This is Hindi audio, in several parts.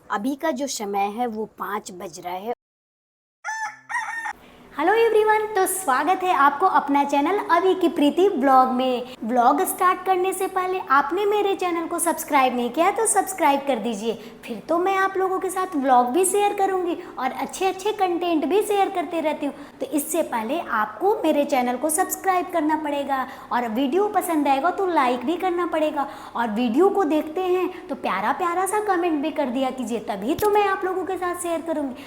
अभी का जो समय है वो 5 बज रहा है। हेलो एवरीवन, तो स्वागत है आपको अपना चैनल अभी की प्रीति ब्लॉग में। ब्लॉग स्टार्ट करने से पहले आपने मेरे चैनल को सब्सक्राइब नहीं किया तो सब्सक्राइब कर दीजिए। फिर तो मैं आप लोगों के साथ ब्लॉग भी शेयर करूंगी और अच्छे अच्छे कंटेंट भी शेयर करते रहती हूँ। तो इससे पहले आपको मेरे चैनल को सब्सक्राइब करना पड़ेगा और वीडियो पसंद आएगा तो लाइक भी करना पड़ेगा। और वीडियो को देखते हैं तो प्यारा प्यारा सा कमेंट भी कर दिया कीजिए, तभी तो मैं आप लोगों के साथ शेयर करूंगी।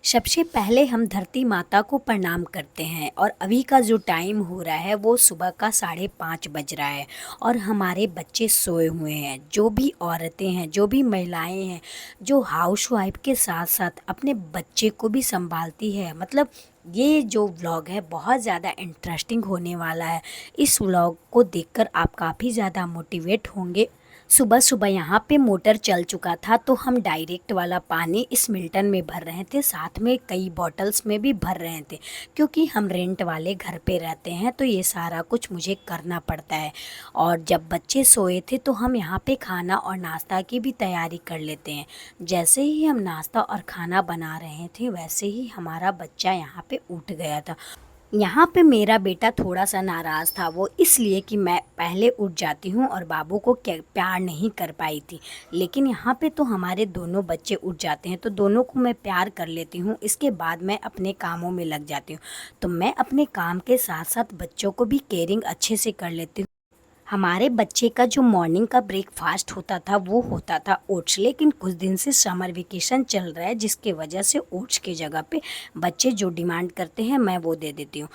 सबसे पहले हम धरती माता को प्रणाम करते हैं और अभी का जो टाइम हो रहा है वो सुबह का 5:30 बज रहा है और हमारे बच्चे सोए हुए हैं। जो भी औरतें हैं, जो भी महिलाएं हैं, जो हाउसवाइफ के साथ साथ अपने बच्चे को भी संभालती है, मतलब ये जो व्लॉग है बहुत ज़्यादा इंटरेस्टिंग होने वाला है। इस व्लॉग को देखकर आप काफ़ी ज़्यादा मोटिवेट होंगे। सुबह सुबह यहाँ पे मोटर चल चुका था तो हम डायरेक्ट वाला पानी इस मिल्टन में भर रहे थे, साथ में कई बॉटल्स में भी भर रहे थे, क्योंकि हम रेंट वाले घर पे रहते हैं तो ये सारा कुछ मुझे करना पड़ता है। और जब बच्चे सोए थे तो हम यहाँ पे खाना और नाश्ता की भी तैयारी कर लेते हैं। जैसे ही हम नाश्ता और खाना बना रहे थे वैसे ही हमारा बच्चा यहाँ पे उठ गया था। यहाँ पे मेरा बेटा थोड़ा सा नाराज़ था, वो इसलिए कि मैं पहले उठ जाती हूँ और बाबू को प्यार नहीं कर पाई थी। लेकिन यहाँ पे तो हमारे दोनों बच्चे उठ जाते हैं तो दोनों को मैं प्यार कर लेती हूँ। इसके बाद मैं अपने कामों में लग जाती हूँ। तो मैं अपने काम के साथ साथ बच्चों को भी केयरिंग अच्छे से कर लेती हूँ। हमारे बच्चे का जो मॉर्निंग का ब्रेकफास्ट होता था वो होता था ओट्स, लेकिन कुछ दिन से समर वेकेशन चल रहा है जिसके वजह से ओट्स की जगह पे बच्चे जो डिमांड करते हैं मैं वो दे देती हूँ।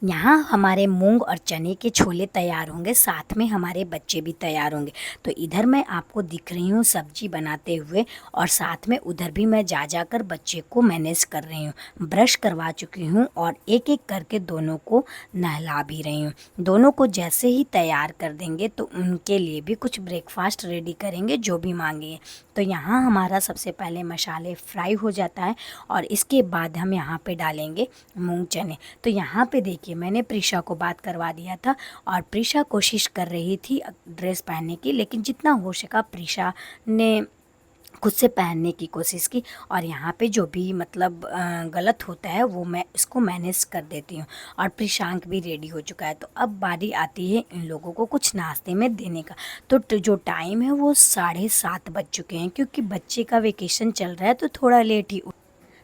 यहाँ हमारे मूंग और चने के छोले तैयार होंगे, साथ में हमारे बच्चे भी तैयार होंगे। तो इधर मैं आपको दिख रही हूँ सब्जी बनाते हुए और साथ में उधर भी मैं जा जाकर बच्चे को मैनेज कर रही हूँ। ब्रश करवा चुकी हूँ और एक एक करके दोनों को नहला भी रही हूँ। दोनों को जैसे ही तैयार कर देंगे तो उनके लिए भी कुछ ब्रेकफास्ट रेडी करेंगे जो भी मांगेंगे। तो यहाँ हमारा सबसे पहले मसाले फ्राई हो जाता है और इसके बाद हम यहाँ पे डालेंगे मूंग चने। तो यहाँ पे देखिए मैंने प्रीशा को बात करवा दिया था और प्रीशा कोशिश कर रही थी ड्रेस पहनने की, लेकिन जितना हो सका प्रीशा ने खुद से पहनने की कोशिश की। और यहाँ पे जो भी मतलब गलत होता है वो मैं इसको मैनेज कर देती हूँ। और प्रिशांक भी रेडी हो चुका है। तो अब बारी आती है इन लोगों को कुछ नाश्ते में देने का। तो जो टाइम है वो 7:30 बज चुके हैं, क्योंकि बच्चे का वेकेशन चल रहा है तो थोड़ा लेट ही।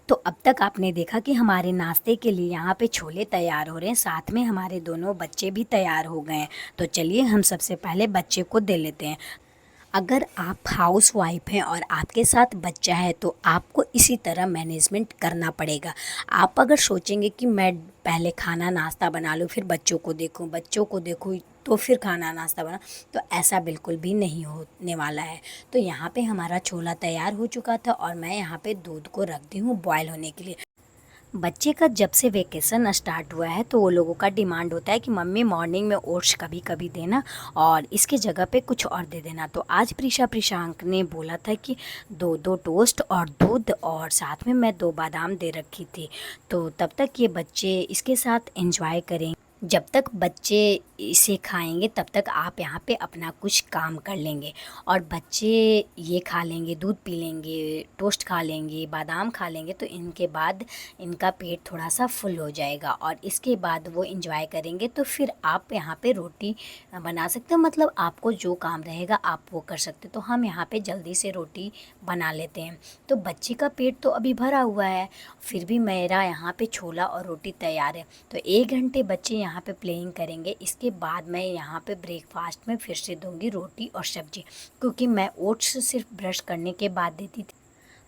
तो अब तक आपने देखा कि हमारे नाश्ते के लिए यहाँ पे छोले तैयार हो रहे हैं, साथ में हमारे दोनों बच्चे भी तैयार हो गए हैं। तो चलिए हम सबसे पहले बच्चे को दे लेते हैं। अगर आप हाउस वाइफ हैं और आपके साथ बच्चा है तो आपको इसी तरह मैनेजमेंट करना पड़ेगा। आप अगर सोचेंगे कि मैं पहले खाना नाश्ता बना लूँ फिर बच्चों को देखूँ तो फिर खाना नाश्ता बना, तो ऐसा बिल्कुल भी नहीं होने वाला है। तो यहाँ पे हमारा छोला तैयार हो चुका था और मैं यहाँ पे दूध को रख दी हूँ बॉयल होने के लिए। बच्चे का जब से वेकेशन स्टार्ट हुआ है तो वो लोगों का डिमांड होता है कि मम्मी मॉर्निंग में ओट्स कभी कभी देना और इसके जगह पे कुछ और दे देना। तो आज प्रिशांक ने बोला था कि दो दो टोस्ट और दूध और साथ में मैं 2 बादाम दे रखी थी। तो तब तक ये बच्चे इसके साथ एंजॉय करेंगे। जब तक बच्चे इसे खाएंगे तब तक आप यहाँ पे अपना कुछ काम कर लेंगे। और बच्चे ये खा लेंगे, दूध पी लेंगे, टोस्ट खा लेंगे, बादाम खा लेंगे, तो इनके बाद इनका पेट थोड़ा सा फुल हो जाएगा और इसके बाद वो इंजॉय करेंगे। तो फिर आप यहाँ पे रोटी बना सकते हो, मतलब आपको जो काम रहेगा आप वो कर सकते हो। तो हम यहाँ पे जल्दी से रोटी बना लेते हैं। तो बच्चे का पेट तो अभी भरा हुआ है, फिर भी मेरा यहाँ पे छोला और रोटी तैयार है। तो 1 घंटे बच्चे यहाँ पे प्लेइंग करेंगे। इसके बाद मैं यहाँ पे ब्रेकफास्ट में फिर से दूंगी रोटी और सब्जी, क्योंकि मैं ओट्स सिर्फ ब्रश करने के बाद देती थी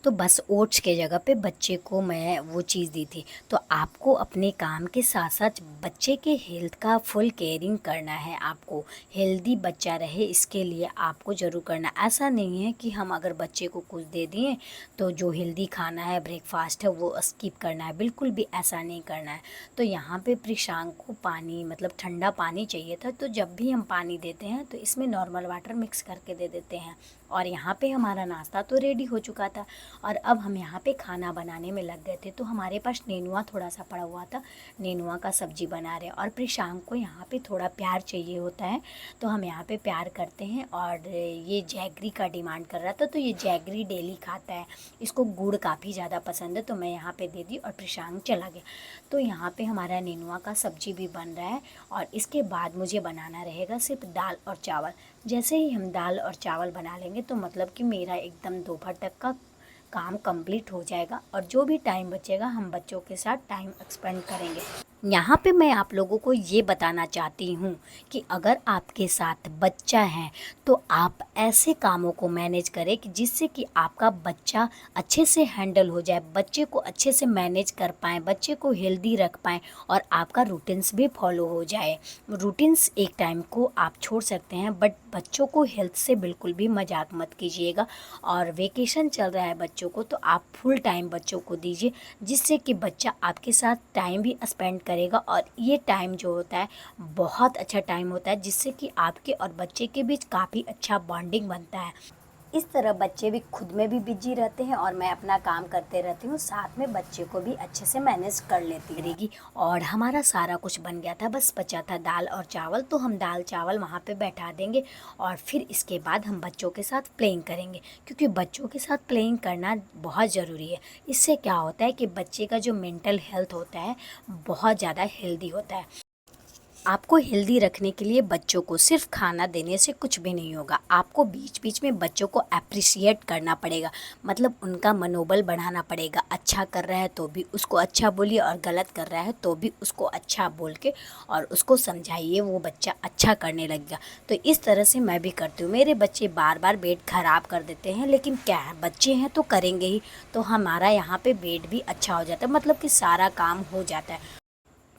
तो बस ओट्स के जगह पे बच्चे को मैं वो चीज़ दी थी। तो आपको अपने काम के साथ साथ बच्चे के हेल्थ का फुल केयरिंग करना है। आपको हेल्दी बच्चा रहे इसके लिए आपको ज़रूर करना। ऐसा नहीं है कि हम अगर बच्चे को कुछ दे दिए तो जो हेल्दी खाना है ब्रेकफास्ट है वो स्किप करना है, बिल्कुल भी ऐसा नहीं करना है। तो यहाँ पे प्रिशांक को पानी मतलब ठंडा पानी चाहिए था, तो जब भी हम पानी देते हैं तो इसमें नॉर्मल वाटर मिक्स करके दे देते हैं। और यहाँ पे हमारा नाश्ता तो रेडी हो चुका था। और अब हम यहाँ पे खाना बनाने में लग गए थे। तो हमारे पास नेनुआ थोड़ा सा पड़ा हुआ था, नेनुआ का सब्जी बना रहे हैं। और प्रिशांक को यहाँ पे थोड़ा प्यार चाहिए होता है, तो हम यहाँ पे प्यार करते हैं। और ये जैगरी का डिमांड कर रहा था, तो ये जैगरी डेली खाता है, इसको गुड़ काफ़ी ज़्यादा पसंद है। तो मैं यहाँ पे दे दी और प्रिशांक चला गया। तो यहाँ पे हमारा नेनुआ का सब्जी भी बन रहा है। और इसके बाद मुझे बनाना रहेगा सिर्फ दाल और चावल। जैसे ही हम दाल और चावल बना लेंगे तो मतलब कि मेरा एकदम दोपहर तक का काम कंप्लीट हो जाएगा। और जो भी टाइम बचेगा हम बच्चों के साथ टाइम एक्सपेंड करेंगे। यहाँ पे मैं आप लोगों को ये बताना चाहती हूँ कि अगर आपके साथ बच्चा है तो आप ऐसे कामों को मैनेज करें कि जिससे कि आपका बच्चा अच्छे से हैंडल हो जाए, बच्चे को अच्छे से मैनेज कर पाएँ, बच्चे को हेल्दी रख पाएँ और आपका रूटीन्स भी फॉलो हो जाए। रूटीन्स एक टाइम को आप छोड़ सकते हैं, बट बच्चों को हेल्थ से बिल्कुल भी मजाक मत कीजिएगा। और वेकेशन चल रहा है बच्चों को, तो आप फुल टाइम बच्चों को दीजिए, जिससे कि बच्चा आपके साथ टाइम भी स्पेंड करेगा। और ये टाइम जो होता है बहुत अच्छा टाइम होता है, जिससे कि आपके और बच्चे के बीच काफ़ी अच्छा बॉन्डिंग बनता है। इस तरह बच्चे भी खुद में भी बिजी रहते हैं और मैं अपना काम करते रहती हूँ, साथ में बच्चे को भी अच्छे से मैनेज कर लेती रहेगी। और हमारा सारा कुछ बन गया था, बस बचा था दाल और चावल। तो हम दाल चावल वहाँ पे बैठा देंगे और फिर इसके बाद हम बच्चों के साथ प्लेइंग करेंगे, क्योंकि बच्चों के साथ प्लेइंग करना बहुत ज़रूरी है। इससे क्या होता है कि बच्चे का जो मेंटल हेल्थ होता है बहुत ज़्यादा हेल्दी होता है। आपको हेल्दी रखने के लिए बच्चों को सिर्फ खाना देने से कुछ भी नहीं होगा, आपको बीच बीच में बच्चों को अप्रिशिएट करना पड़ेगा, मतलब उनका मनोबल बढ़ाना पड़ेगा। अच्छा कर रहा है तो भी उसको अच्छा बोलिए, और गलत कर रहा है तो भी उसको अच्छा बोल के और उसको समझाइए, वो बच्चा अच्छा करने लगेगा। तो इस तरह से मैं भी करती हूँ। मेरे बच्चे बार बार बेड ख़राब कर देते हैं, लेकिन क्या है, बच्चे हैं तो करेंगे ही। तो हमारा यहाँ पे बेड भी अच्छा हो जाता है, मतलब कि सारा काम हो जाता है।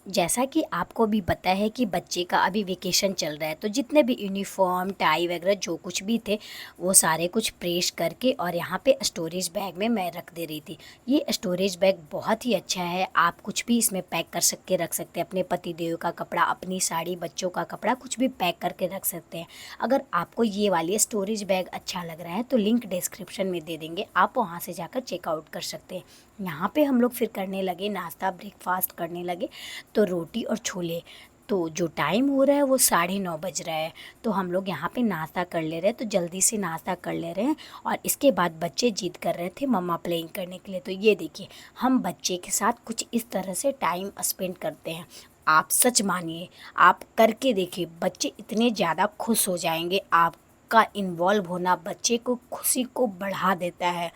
जैसा कि आपको भी पता है कि बच्चे का अभी वेकेशन चल रहा है, तो जितने भी यूनिफॉर्म टाई वगैरह जो कुछ भी थे वो सारे कुछ प्रेस करके और यहाँ पे स्टोरेज बैग में मैं रख दे रही थी। ये स्टोरेज बैग बहुत ही अच्छा है, आप कुछ भी इसमें पैक कर सकते रख सकते हैं, अपने पतिदेव का कपड़ा, अपनी साड़ी, बच्चों का कपड़ा, कुछ भी पैक करके रख सकते हैं। अगर आपको ये वाली स्टोरेज बैग अच्छा लग रहा है तो लिंक डिस्क्रिप्शन में दे देंगे, आप वहाँ से जाकर चेकआउट कर सकते हैं। यहाँ पे हम लोग फिर करने लगे नाश्ता, ब्रेकफास्ट करने लगे। तो रोटी और छोले, तो जो टाइम हो रहा है वो 9:30 बज रहा है, तो हम लोग यहाँ पे नाश्ता कर ले रहे हैं, तो जल्दी से नाश्ता कर ले रहे हैं। और इसके बाद बच्चे जिद कर रहे थे मम्मा प्लेइंग करने के लिए। तो ये देखिए, हम बच्चे के साथ कुछ इस तरह से टाइम स्पेंड करते हैं। आप सच मानिए, आप करके देखिए, बच्चे इतने ज़्यादा खुश हो जाएंगे। आपका इन्वॉल्व होना बच्चे को खुशी को बढ़ा देता है।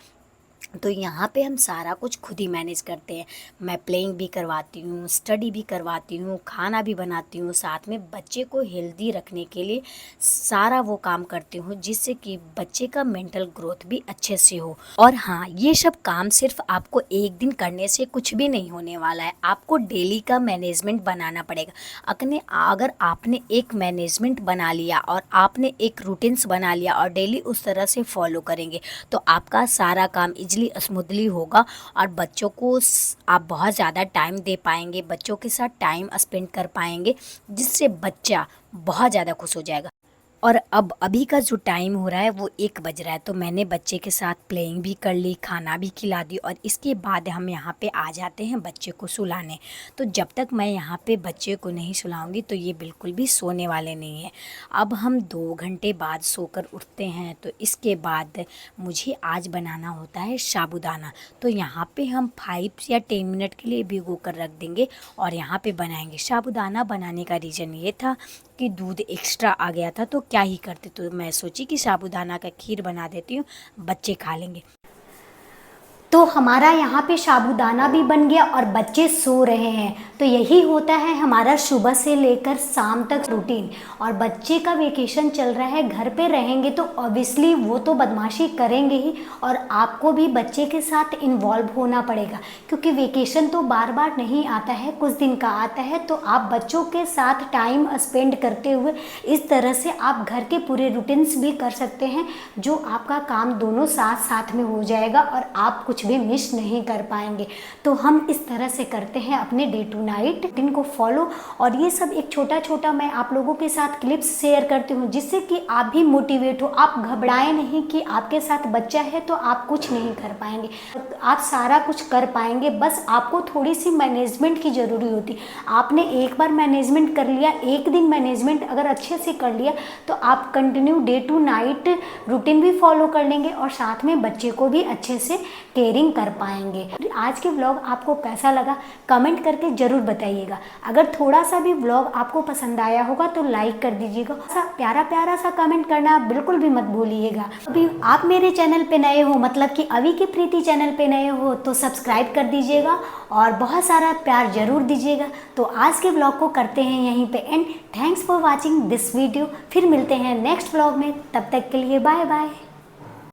तो यहाँ पे हम सारा कुछ खुद ही मैनेज करते हैं। मैं प्लेइंग भी करवाती हूँ, स्टडी भी करवाती हूँ, खाना भी बनाती हूँ, साथ में बच्चे को हेल्दी रखने के लिए सारा वो काम करती हूँ, जिससे कि बच्चे का मेंटल ग्रोथ भी अच्छे से हो। और हाँ, ये सब काम सिर्फ आपको एक दिन करने से कुछ भी नहीं होने वाला है, आपको डेली का मैनेजमेंट बनाना पड़ेगा। अगर आपने एक मैनेजमेंट बना लिया और आपने एक रूटीन्स बना लिया और डेली उस तरह से फॉलो करेंगे, तो आपका सारा काम इजली स्मूथली होगा और बच्चों को आप बहुत ज़्यादा टाइम दे पाएंगे, बच्चों के साथ टाइम स्पेंड कर पाएंगे, जिससे बच्चा बहुत ज़्यादा खुश हो जाएगा। और अब अभी का जो टाइम हो रहा है वो 1 बज रहा है, तो मैंने बच्चे के साथ प्लेइंग भी कर ली, खाना भी खिला दी, और इसके बाद हम यहाँ पे आ जाते हैं बच्चे को सुलाने। तो जब तक मैं यहाँ पे बच्चे को नहीं सुलाऊंगी तो ये बिल्कुल भी सोने वाले नहीं हैं। अब हम 2 घंटे बाद सोकर उठते हैं, तो इसके बाद मुझे आज बनाना होता है साबूदाना। तो यहाँ पे हम 5 या 10 मिनट के लिए भिगो कर रख देंगे और यहाँ पे बनाएंगे। साबूदाना बनाने का रीज़न ये था कि दूध एक्स्ट्रा आ गया था, तो क्या ही करते, तो मैं सोची कि साबूदाना का खीर बना देती हूँ, बच्चे खा लेंगे। तो हमारा यहाँ पे साबूदाना भी बन गया और बच्चे सो रहे हैं। तो यही होता है हमारा सुबह से लेकर शाम तक रूटीन। और बच्चे का वेकेशन चल रहा है, घर पे रहेंगे तो ऑब्वियसली वो तो बदमाशी करेंगे ही, और आपको भी बच्चे के साथ इन्वॉल्व होना पड़ेगा, क्योंकि वेकेशन तो बार बार नहीं आता है, कुछ दिन का आता है। तो आप बच्चों के साथ टाइम स्पेंड करते हुए इस तरह से आप घर के पूरे रूटीन्स भी कर सकते हैं, जो आपका काम दोनों साथ साथ में हो जाएगा और आप कुछ कुछ भी मिस नहीं कर पाएंगे। तो हम इस तरह से करते हैं अपने डे टू नाइट रूटीन को फॉलो। और ये सब एक छोटा छोटा मैं आप लोगों के साथ क्लिप्स शेयर करती हूँ, जिससे कि आप भी मोटिवेट हो। आप घबराएं नहीं कि आपके साथ बच्चा है तो आप कुछ नहीं कर पाएंगे, आप सारा कुछ कर पाएंगे। बस आपको थोड़ी सी मैनेजमेंट की ज़रूरी होती। आपने एक बार मैनेजमेंट कर लिया, एक दिन मैनेजमेंट अगर अच्छे से कर लिया तो आप continue day to night routine भी फॉलो कर लेंगे और साथ में बच्चे को भी अच्छे से केयरिंग कर पाएंगे। आज के व्लॉग आपको कैसा लगा कमेंट करके ज़रूर बताइएगा। अगर थोड़ा सा भी व्लॉग आपको पसंद आया होगा तो लाइक कर दीजिएगा। प्यारा प्यारा सा कमेंट करना बिल्कुल भी मत भूलिएगा। अभी आप मेरे चैनल पे नए हो, मतलब कि अभी की प्रीति चैनल पे नए हो, तो सब्सक्राइब कर दीजिएगा और बहुत सारा प्यार जरूर दीजिएगा। तो आज के व्लॉग को करते हैं यहीं पे and. Thanks for watching this video. फिर मिलते हैं नेक्स्ट व्लॉग में, तब तक के लिए बाय बाय।